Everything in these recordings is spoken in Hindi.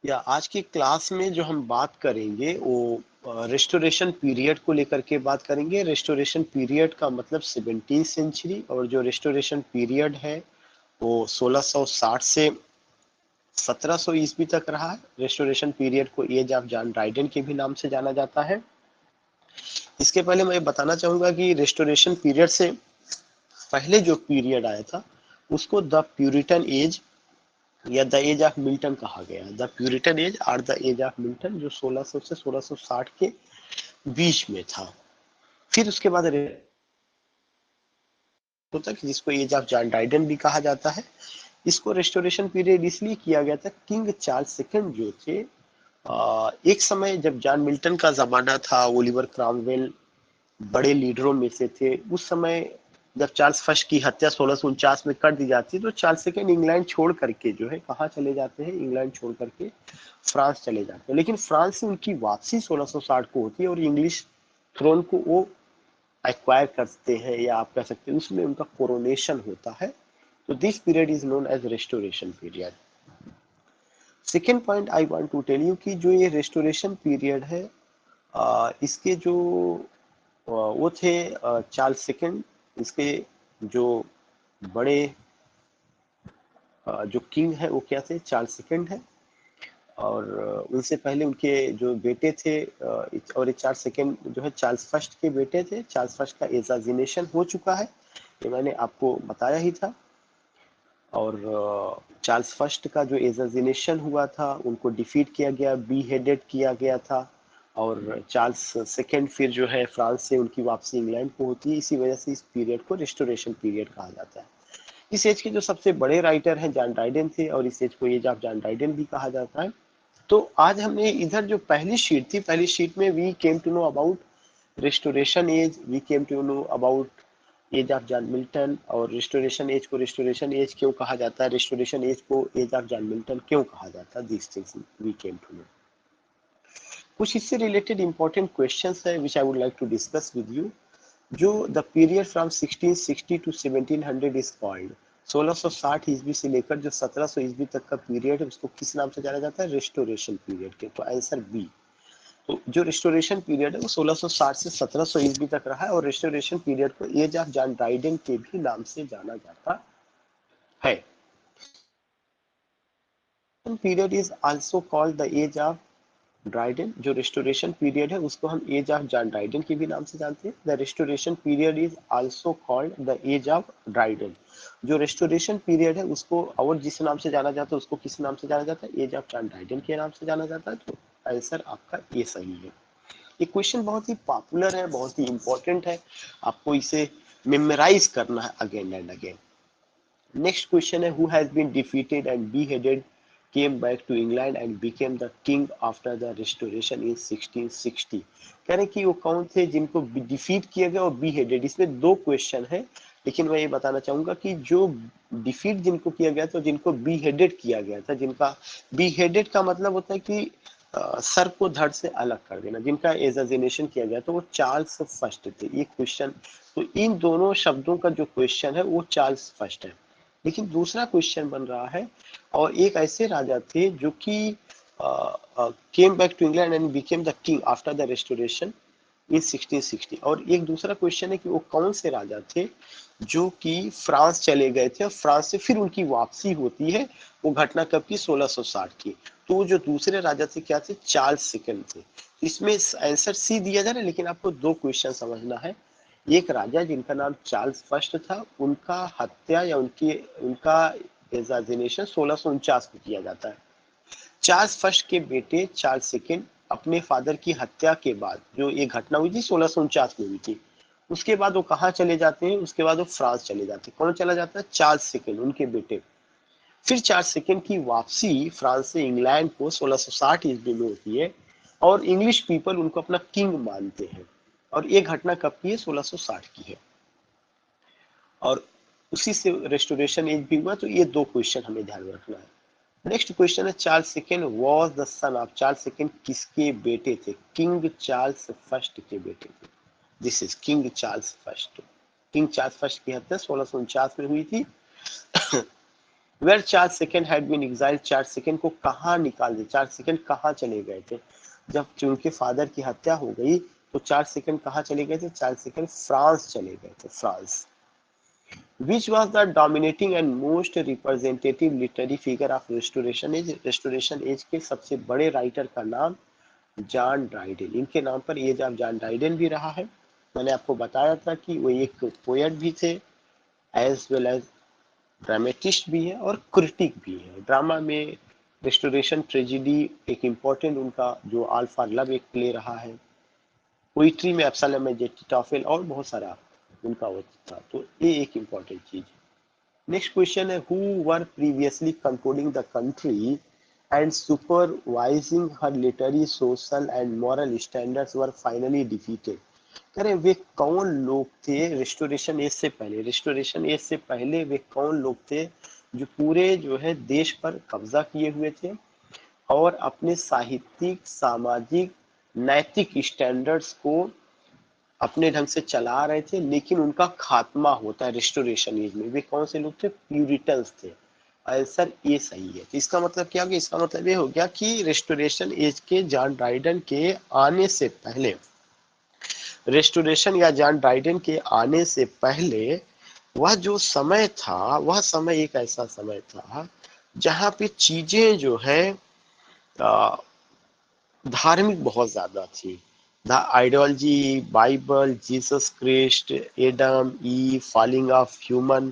या आज की क्लास में जो हम बात करेंगे वो रेस्टोरेशन पीरियड को लेकर के बात करेंगे। रेस्टोरेशन पीरियड का मतलब 17वीं सेंचुरी, और जो रेस्टोरेशन पीरियड है वो 1660 से 1700 ईस्वी तक रहा है। रेस्टोरेशन पीरियड को एज ऑफ जॉन ड्राइडेन के भी नाम से जाना जाता है। इसके पहले मैं बताना चाहूंगा कि रेस्टोरेशन पीरियड से पहले जो पीरियड आया था उसको द प्यूरिटन एज या द एज ऑफ मिल्टन कहा गया। द प्यूरिटन एज और द एज ऑफ मिल्टन, जो 1600 से 1660 के बीच में था। फिर उसके बाद होता है जिसको एज ऑफ जॉन ड्राइडेन भी कहा जाता है। इसको रेस्टोरेशन पीरियड इसलिए किया गया था, किंग चार्ल्स सेकंड जो थे, एक समय जब जॉन मिल्टन का जमाना था, ओलिवर क्रॉमवेल बड़े लीडरों में से थे। उस समय जब चार्ल्स फर्स्ट की हत्या 1649 में कर दी जाती है तो चार्ल्स सेकंड इंग्लैंड छोड़ करके जो है कहाँ चले जाते हैं, इंग्लैंड छोड़ करके फ्रांस चले जाते हैं। लेकिन फ्रांस से उनकी वापसी 1660 को होती है और इंग्लिश थ्रोन को वो एक्वायर करते हैं, या आप कह सकते हैं उसमें उनका कोरोनेशन होता है। तो this period is known as restoration period. Second point I want to tell you कि जो ये रेस्टोरेशन पीरियड है, इसके जो वो थे चार्ल्स सेकंड, इसके जो बड़े जो किंग है वो क्या थे, चार्ल्स सेकंड है। और उनसे पहले उनके जो बेटे थे, और ये चार्ल्स सेकंड जो है चार्ल्स फर्स्ट के बेटे थे। चार्ल्स फर्स्ट का एजाजिनेशन हो चुका है, ये मैंने आपको बताया ही था। और चार्ल्स फर्स्ट का जो एजाजिनेशन हुआ था उनको डिफीट किया गया, बी हेडेड किया गया था। और चार्ल्स सेकेंड फिर जो है फ्रांस से उनकी वापसी इंग्लैंड को होती है। इसी वजह से इस पीरियड को रेस्टोरेशन पीरियड कहा जाता है। इस एज के जो सबसे बड़े राइटर हैं जॉन ड्राइडेन थे, और इस एज को एज ऑफ जॉन ड्राइडेन भी कहा जाता है। तो आज हमने इधर जो पहली शीट थी, पहली शीट में we came to know about restoration age, we came to know about age of John Milton. और रेस्टोरेशन एज को रेस्टोरेशन एज क्यों कहा जाता है, रेस्टोरेशन एज को एज ऑफ जॉन मिल्टन क्यों कहा जाता है, this things we came to know. कुछ इससे रिलेटेड इंपॉर्टेंट क्वेश्चंस है which I would like to discuss with you. जो the period from 1660 to 1700 is called, 1660 ईस्वी से लेकर जो 1700 ईस्वी तक का पीरियड है उसको किस नाम से जाना जाता है, रेस्टोरेशन पीरियड के। तो आंसर बी। तो जो रेस्टोरेशन पीरियड है वो 1660 से 1700 ईस्वी तक रहा है, और रेस्टोरेशन पीरियड को एज ऑफ जॉन ड्राइडेन के भी नाम से जाना जाता है। Period is also called the age of Dryden. जो रेस्टोरेशन पीरियड है उसको हम एज ऑफ जॉन ड्राइडन के भी नाम से जानते हैं। The restoration period is also called the age of Dryden. जो रेस्टोरेशन पीरियड है उसको और जिस नाम से जाना जाता है उसको किस नाम से जाना जाता है, एज ऑफ जॉन ड्राइडन के नाम से जाना जाता है। तो आंसर आपका ये सही है। ये क्वेश्चन बहुत ही पॉपुलर है, बहुत ही इंपॉर्टेंट है, आपको इसे मेमोराइज करना है again and again. Next question है, who has been defeated and beheaded came back to England and became the king after the restoration in 1660। कह रहे कि वो कौन थे जिनको डिफीट किया गया और बी हेडेड। इसमें दो क्वेश्चन है, लेकिन मैं ये बताना चाहूंगा कि जो डिफीट जिनको किया गया था, जिनको बी हेडेड किया गया था, जिनका बी हेडेड का मतलब होता है कि सर को धड़ से अलग कर देना, जिनका एजाजिनेशन किया गया था वो चार्ल्स फर्स्ट थे। ये क्वेश्चन, तो इन दोनों शब्दों का जो क्वेश्चन है वो चार्ल्स फर्स्ट है। लेकिन दूसरा क्वेश्चन बन रहा है, और एक ऐसे राजा थे जो कि came back to England and became the king after the restoration in 1660। और एक दूसरा क्वेश्चन है कि वो कौन से राजा थे जो कि फ्रांस चले गए थे और फ्रांस से फिर उनकी वापसी होती है। वो घटना कब की, 1660 की। तो जो दूसरे राजा थे क्या थे, चार्ल्स सेकंड थे। इसमें आंसर सी दिया जा रहा है, लेकिन आपको दो क्वेश्चन समझना है। एक राजा जिनका नाम चार्ल्स फर्स्ट था, उनका हत्या या उनका एजाजिनेशन 1649 में किया जाता है। चार्ल्स फर्स्ट के बेटे चार्ल्स सेकंड अपने फादर की हत्या के बाद, जो ये घटना हुई थी 1649 में हुई थी, उसके बाद वो कहाँ चले जाते हैं, उसके बाद वो फ्रांस चले जाते हैं। कौन चला जाता है, चार्ल्स सेकंड, उनके बेटे। फिर चार्ल्स सेकंड की वापसी फ्रांस से इंग्लैंड को 1660 ईस्वी में होती है, और इंग्लिश पीपल उनको अपना किंग मानते हैं। और ये घटना कब की है, 1660 की है। और उसी से रेस्टोरेशन एज भी हुआ। तो ये दो क्वेश्चन हमें ध्यान में रखना है। नेक्स्ट क्वेश्चन है, Charles second was the son of, Charles second किसके बेटे थे, किंग चार्ल्स फर्स्ट के बेटे थे। This is king Charles first. King Charles first की हत्या 1649 में हुई थी। Where Charles second had been exiled, Charles second को कहाँ निकाल दिया, चार्ल्स सेकंड कहाँ चले गए थे जब उनके फादर की हत्या हो गई, तो चार्ल्स सेकंड कहाँ चले गए थे, चार्ल्स सेकंड फ्रांस चले गए थे, France. Which was the dominating and most representative literary figure of Restoration Age? Restoration Age के सबसे बड़े राइटर का नाम जॉन ड्राइडेन, इनके नाम पर एज ऑफ जॉन ड्राइडेन भी रहा है। मैंने आपको बताया था कि वो एक पोएट भी थे, एज वेल एज ड्रामेटिस्ट भी है और क्रिटिक भी है। ड्रामा में रेस्टोरेशन ट्रेजिडी एक इम्पोर्टेंट उनका जो ऑल फॉर लव एक प्ले रहा है, पोइट्री में एब्सलम मेजेस्टिटोफेल और बहुत सारा उनका वो था, तो ये एक इम्पोर्टेंट चीज है। नेक्स्ट क्वेश्चन है, who were previously controlling the country and supervising her literary social and moral standards were finally defeated. कह रहे वे कौन लोग थे रेस्टोरेशन एज से पहले, रेस्टोरेशन एज से पहले वे कौन लोग थे जो पूरे जो है देश पर कब्जा किए हुए थे और अपने साहित्यिक, सामाजिक, नैतिक स्टैंडर्ड्स को अपने ढंग से चला रहे थे, लेकिन उनका खात्मा होता है रेस्टोरेशन एज में। वे कौन से लोग थे, प्यूरिटन्स थे। आंसर ए सही है। तो इसका मतलब क्या हो गया, इसका मतलब ये हो गया कि रेस्टोरेशन एज के जॉन ड्राइडन के आने से पहले, रेस्टोरेशन या जॉन ड्राइडन के आने से पहले वह जो समय था, वह समय एक ऐसा समय था जहां पे चीजें जो है धार्मिक बहुत ज्यादा थी। The ideology, Bible, Jesus Christ, Adam, Eve, falling of human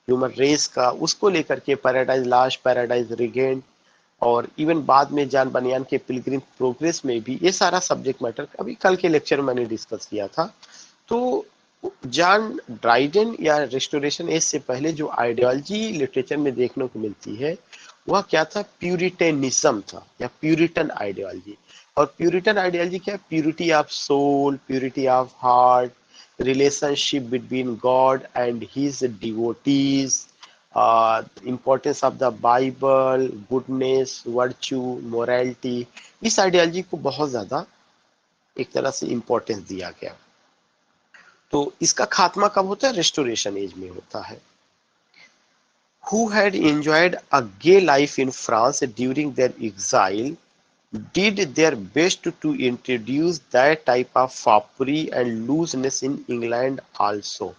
human race का, उसको लेकर के पैराडाइज लास्ट, पैराडाइज रिगेन, और इवन बाद में जॉन बनियान के पिलग्रिम प्रोग्रेस में भी ये सारा सब्जेक्ट मैटर अभी कल के लेक्चर में मैंने डिस्कस किया था। तो जॉन ड्राइडन या रेस्टोरेशन एज से पहले जो आइडियोलॉजी लिटरेचर में देखने को मिलती है वह क्या था, प्यूरिटेनिज्म था या प्यूरिटन आइडियोलॉजी। और प्यूरिटन आइडियोलॉजी क्या, purity of soul, purity of heart, relationship between God and his devotees, importance of the Bible, goodness, virtue, morality, इस आइडियोलॉजी को बहुत ज्यादा एक तरह से इम्पोर्टेंस दिया गया। तो इसका खात्मा कब होता है, रेस्टोरेशन एज में होता है। Who had enjoyed a gay life in France during their exile did their best to introduce that type of foppery and looseness in England also।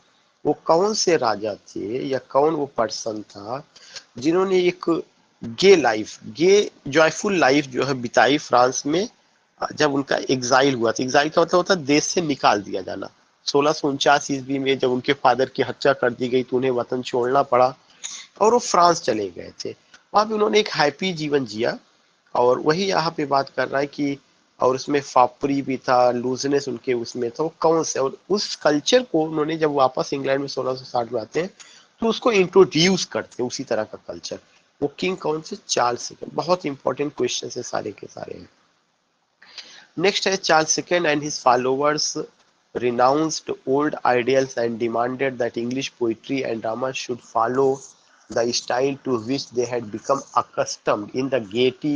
वो कौन से राजा थे या कौन वो पर्सन था जिन्होंने एक गे लाइफ, गे जॉयफुल लाइफ जो है बिताई फ्रांस में जब उनका एग्जाइल हुआ था। एग्जाइल का मतलब होता है देश से निकाल दिया जाना। 1649 ईस्वी में जब उनके फादर की हत्या कर दी गई तो उन्हें वतन छोड़ना पड़ा और वो फ्रांस चले गए थे। वहां पे उन्होंने एक हैप्पी जीवन जिया, और वही यहाँ पे बात कर रहा है कि और उसमें फापरी भी था, लूजनेस उनके उसमें था, वो कौन से, और उस कल्चर को उन्होंने जब वापस इंग्लैंड में 1660 में आते हैं तो उसको इंट्रोड्यूस करते हैं, उसी तरह का कल्चर। वो किंग कौन से, चार्ल्स सेकंड। बहुत इंपॉर्टेंट क्वेश्चन है सारे के सारे हैं। नेक्स्ट है, Charles second and his followers renounced old ideals and demanded that English poetry and drama should follow the style to which they had become accustomed in the Gaiety,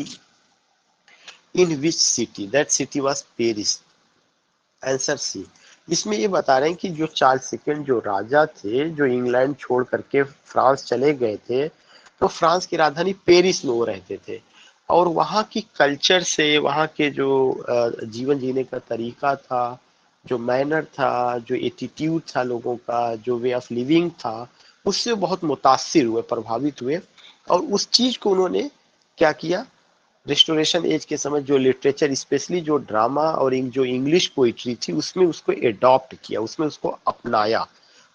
in which city? That city was Paris. Answer C. इसमें ये बता रहे हैं कि जो चार्ल्स सेकंड जो राजा थे, जो इंग्लैंड छोड़ करके फ्रांस चले गए थे, तो फ्रांस की राजधानी पेरिस में वो रहते थे, और वहाँ की कल्चर से, वहाँ के जो जीवन जीने का तरीका था, जो मैनर था, जो एटीट्यूड था लोगों का, जो वे ऑफ लिविंग था, उससे बहुत मुतासिर हुए, प्रभावित हुए, और उस चीज को उन्होंने क्या किया, रिस्टोरेशन एज के समय जो लिटरेचर, स्पेशली जो ड्रामा और जो इंग्लिश पोइट्री थी, उसमें उसको एडॉप्ट किया, उसमें उसको अपनाया।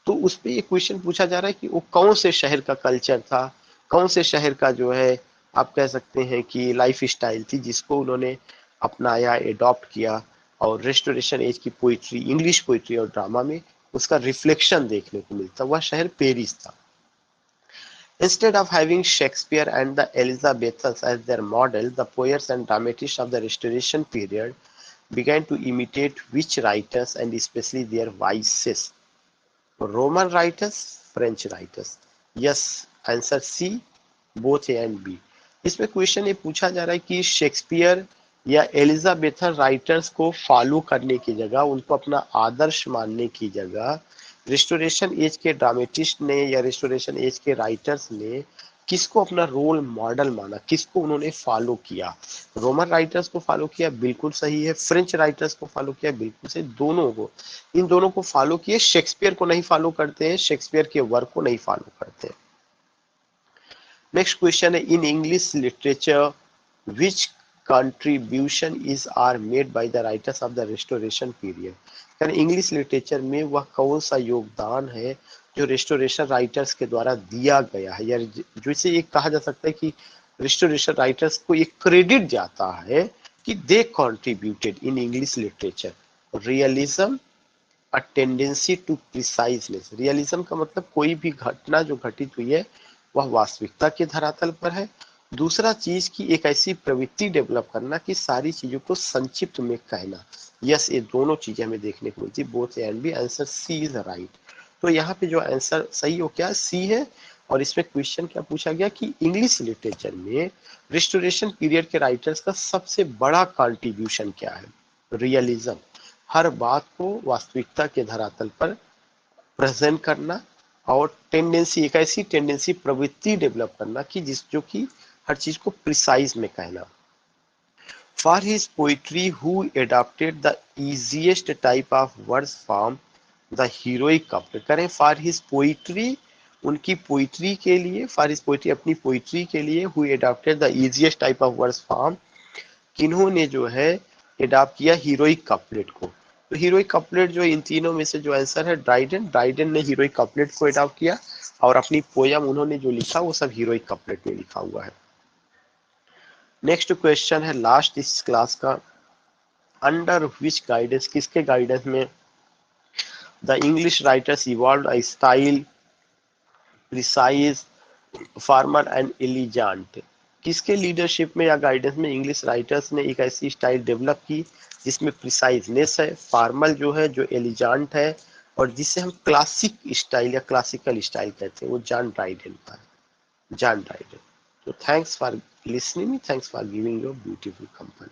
तो उस पर ये क्वेश्चन पूछा जा रहा है कि वो कौन से शहर का कल्चर था, कौन से शहर का जो है आप कह सकते हैं कि लाइफ स्टाइल थी जिसको उन्होंने अपनाया, एडॉप्ट किया, और रेस्टोरेशन एज की पोइट्री, इंग्लिश पोइट्री और ड्रामा में उसका रिफ्लेक्शन देखने को मिलता। वह शहर पेरिस था। Instead of having Shakespeare and the Elizabethans as their model, the poets and dramatists of the Restoration period began to imitate which writers and especially their vices? Roman writers, French writers. Yes, answer C, both A and B. इसमें क्वेश्चन ये पूछा जा रहा है कि शेक्सपियर या एलिजाबेथन राइटर्स को फॉलो करने की जगह, उनको अपना आदर्श मानने की जगह, रिस्टोरेशन एज के ड्रामेटिस्ट ने या रिस्टोरेशन एज के राइटर्स ने किसको अपना रोल मॉडल माना, किसको उन्होंने फॉलो किया? रोमन राइटर्स को फॉलो किया, बिल्कुल सही है। फ्रेंच राइटर्स को फॉलो किया, बिल्कुल सही। दोनों को, इन दोनों को फॉलो किए। शेक्सपियर को नहीं फॉलो करते हैं, शेक्सपियर के वर्क को नहीं फॉलो करते। नेक्स्ट क्वेश्चन है, in English literature which contribution is are made by the writers of the restoration period? यानी इंग्लिश लिटरेचर में वह कौन सा योगदान है जो रेस्टोरेशन राइटर्स के द्वारा दिया गया है, या जैसे ये कहा जा सकता है कि रेस्टोरेशन राइटर्स को एक क्रेडिट जाता है कि they contributed in English literature realism, a tendency to preciseness. Realism का मतलब कोई भी घटना जो घटित हुई है वह वास्तविकता के धरातल पर है। दूसरा चीज की एक ऐसी प्रवृत्ति डेवलप करना कि सारी चीजों को संक्षिप्त में कहना। यस, ये दोनों चीजें हमें देखने को मिलती, both A and B. Answer C is right. तो यहाँ पे जो आंसर सही हो क्या, सी है। और इसमें क्वेश्चन क्या पूछा गया कि इंग्लिश लिटरेचर में रिस्टोरेशन पीरियड के राइटर्स का सबसे बड़ा कंट्रीब्यूशन क्या है? रियलिज्म, हर बात को वास्तविकता के धरातल पर प्रेजेंट करना। और टेंडेंसी, एक ऐसी टेंडेंसी, प्रवृत्ति डेवलप करना कि जो कि हर चीज को प्रिसाइज में कहना। For his poetry who adopted the easiest type of words form the heroic couple. करें फॉर हिज पोइट्री, उनकी पोइट्री के लिए, फॉर हिज पोइट्री, अपनी पोइट्री के लिए, who adopted the easiest type of words form, किन्होंने जो है एडॉप्ट किया हीरोइक कपलेट को? तो हीरोइक कपलेट जो इन तीनों में से जो आंसर है ड्राइडन, ड्राइडन ने हीरोइक कपलेट को एडॉप्ट किया और अपनी पोयम उन्होंने जो लिखा वो सब हीरोइक कपलेट में लिखा हुआ है। नेक्स्ट क्वेश्चन है लास्ट इस क्लास का, अंडर विच गाइडेंस, किसके गाइडेंस में the English writers evolve a style precise farmer and elegant? किसके लीडरशिप में या गाइडेंस में इंग्लिश राइटर्स ने एक ऐसी स्टाइल डेवलप की जिसमें प्रिसाइजनेस है, फॉर्मल जो है, जो एलिजांट है, और जिसे हम क्लासिक स्टाइल या क्लासिकल स्टाइल कहते हैं, वो जॉन ड्राइडन का है, जॉन ड्राइडन। तो thanks for listening, thanks for giving your beautiful company.